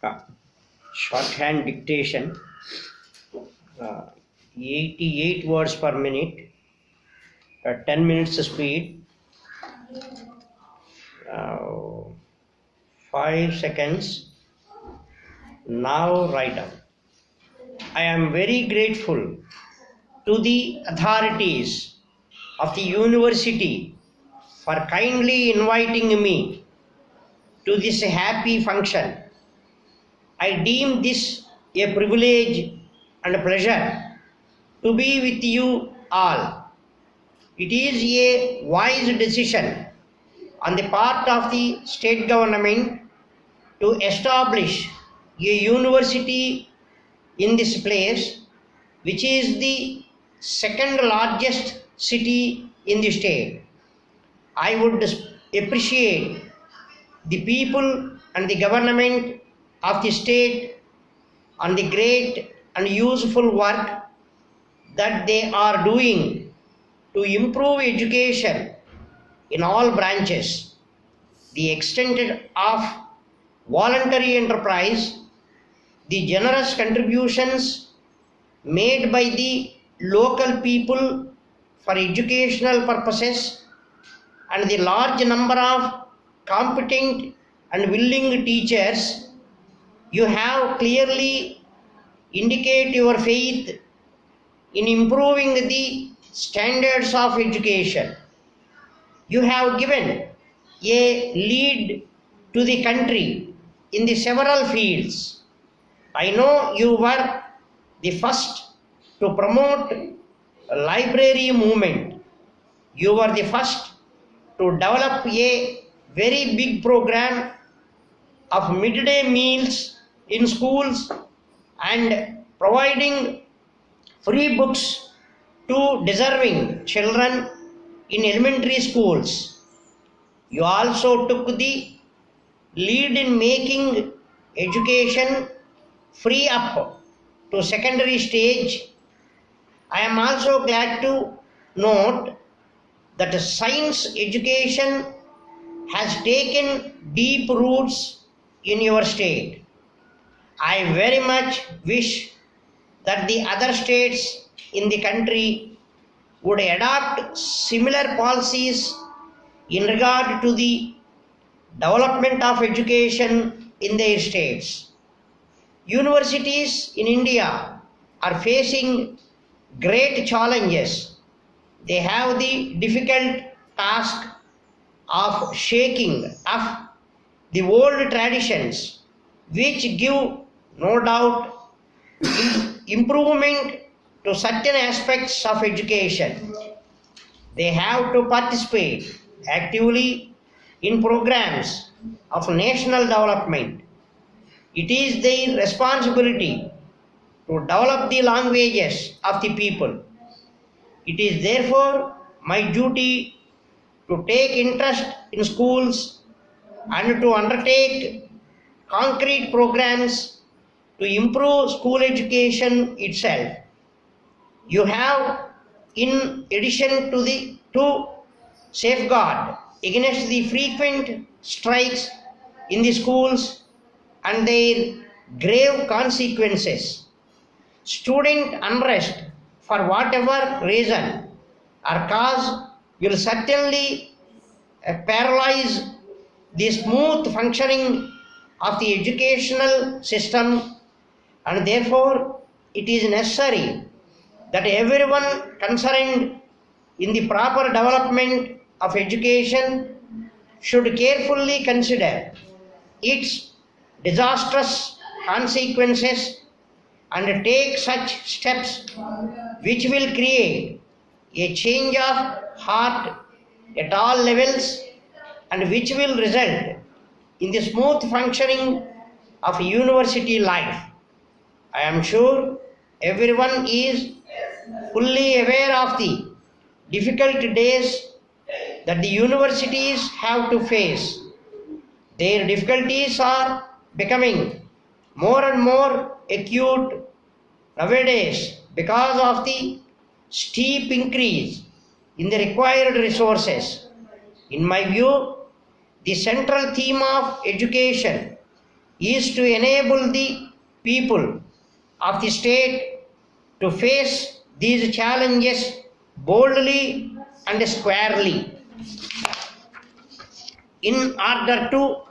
Uh, Shorthand dictation, 88 words per minute, 10 minutes speed, 5 seconds. Now write down. I am very grateful to the authorities of the university for kindly inviting me to this happy function. I deem this a privilege and a pleasure to be with you all. It is a wise decision on the part of the state government to establish a university in this place, which is the second largest city in the state. I would appreciate the people and the government of the state on the great and useful work that they are doing to improve education in all branches. The extent of voluntary enterprise, the generous contributions made by the local people for educational purposes, and the large number of competent and willing teachers, you have clearly indicate your faith in improving the standards of education. You have given a lead to the country in the several fields. I know you were the first to promote a library movement. You were the first to develop a very big program of midday meals in schools and providing free books to deserving children in elementary schools. You also took the lead in making education free up to secondary stage. I am also glad to note that science education has taken deep roots in your state. I very much wish that the other states in the country would adopt similar policies in regard to the development of education in their states. Universities in India are facing great challenges. They have the difficult task of shaking off the old traditions, which give no doubt improvement to certain aspects of education. They have to participate actively in programs of national development. It is their responsibility to develop the languages of the people. It is therefore my duty to take interest in schools and to undertake concrete programs to improve school education itself. You have, in addition to safeguard against the frequent strikes in the schools and their grave consequences, student unrest for whatever reason or cause will certainly paralyze the smooth functioning of the educational system, and therefore it is necessary that everyone concerned in the proper development of education should carefully consider its disastrous consequences and take such steps which will create a change of heart at all levels and which will result in the smooth functioning of university life. I am sure everyone is fully aware of the difficult days that the universities have to face. Their difficulties are becoming more and more acute nowadays because of the steep increase in the required resources. In my view, the central theme of education is to enable the people of the state to face these challenges boldly and squarely. In order to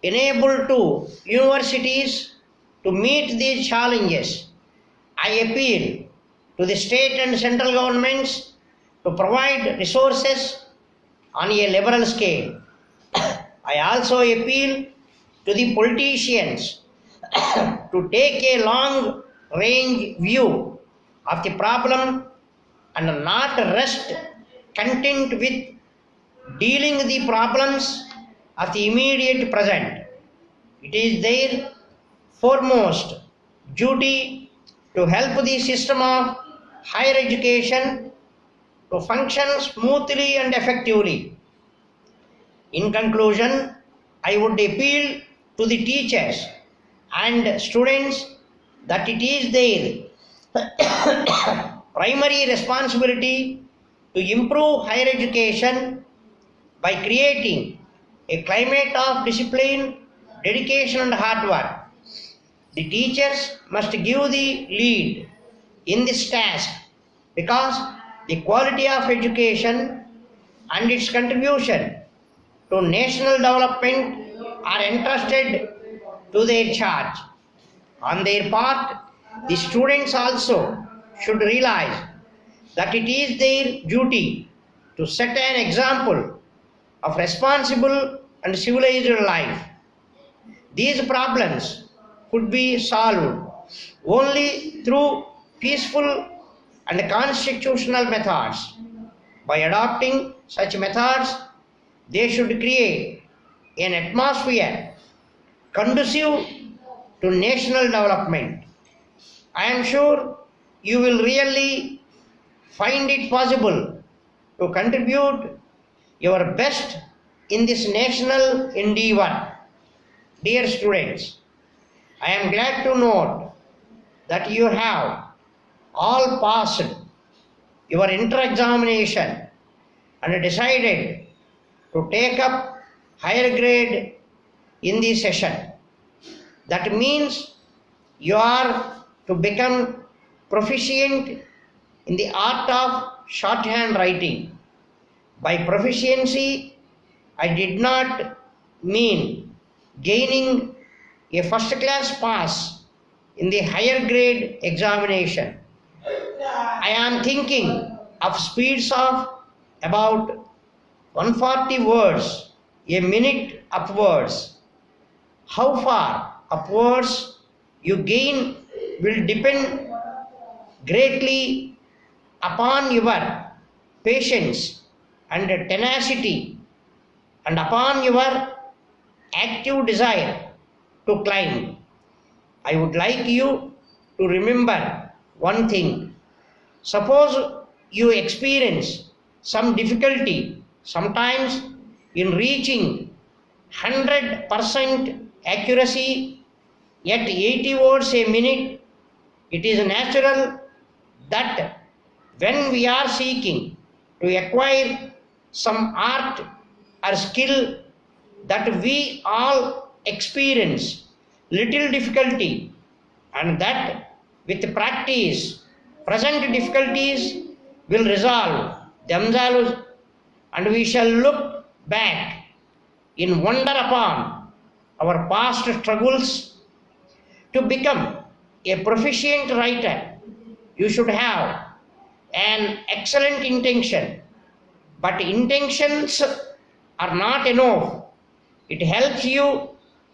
enable to universities to meet these challenges, I appeal to the state and central governments to provide resources on a liberal scale. I also appeal to the politicians to take a long range view of the problem and not rest content with dealing the problems of the immediate present. It is their foremost duty to help the system of higher education to function smoothly and effectively. In conclusion, I would appeal to the teachers and students that it is their primary responsibility to improve higher education by creating a climate of discipline, dedication and hard work. The teachers must give the lead in this task because the quality of education and its contribution to national development are entrusted to their charge. On their part, the students also should realize that it is their duty to set an example of responsible and civilized life. These problems could be solved only through peaceful and constitutional methods. By adopting such methods, they should create an atmosphere conducive to national development. I am sure you will really find it possible to contribute your best in this national endeavor. Dear students, I am glad to note that you have all passed your inter-examination and decided to take up higher grade in this session. That means you are to become proficient in the art of shorthand writing. By proficiency, I did not mean gaining a first class pass in the higher grade examination. I am thinking of speeds of about 140 words a minute upwards. How far upwards you gain will depend greatly upon your patience and tenacity and upon your active desire to climb. I would like you to remember one thing. Suppose you experience some difficulty sometimes in reaching 100% accuracy at 80 words a minute. It is natural that when we are seeking to acquire some art or skill that we all experience little difficulty, and that with practice present difficulties will resolve themselves and we shall look back in wonder upon our past struggles. To become a proficient writer, you should have an excellent intention, but intentions are not enough. It helps you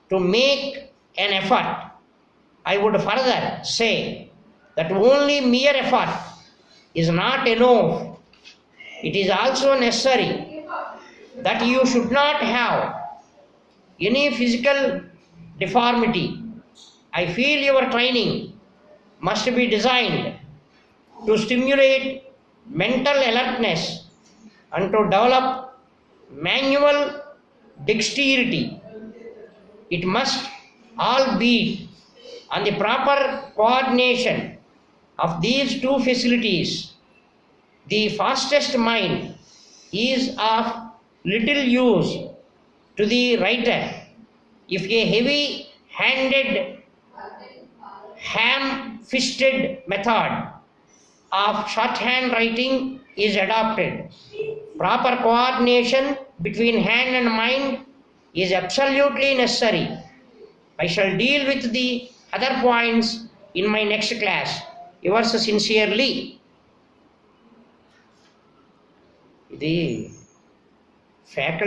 to make an effort. I would further say that only mere effort is not enough. It is also necessary that you should not have any physical deformity. I feel your training must be designed to stimulate mental alertness and to develop manual dexterity. It must all be on the proper coordination of these two facilities. The fastest mind is of little use to the writer if a heavy handed, ham-fisted method of shorthand writing is adopted. Proper coordination between hand and mind is absolutely necessary. I shall deal with the other points in my next class. Yours sincerely. ఇది faculty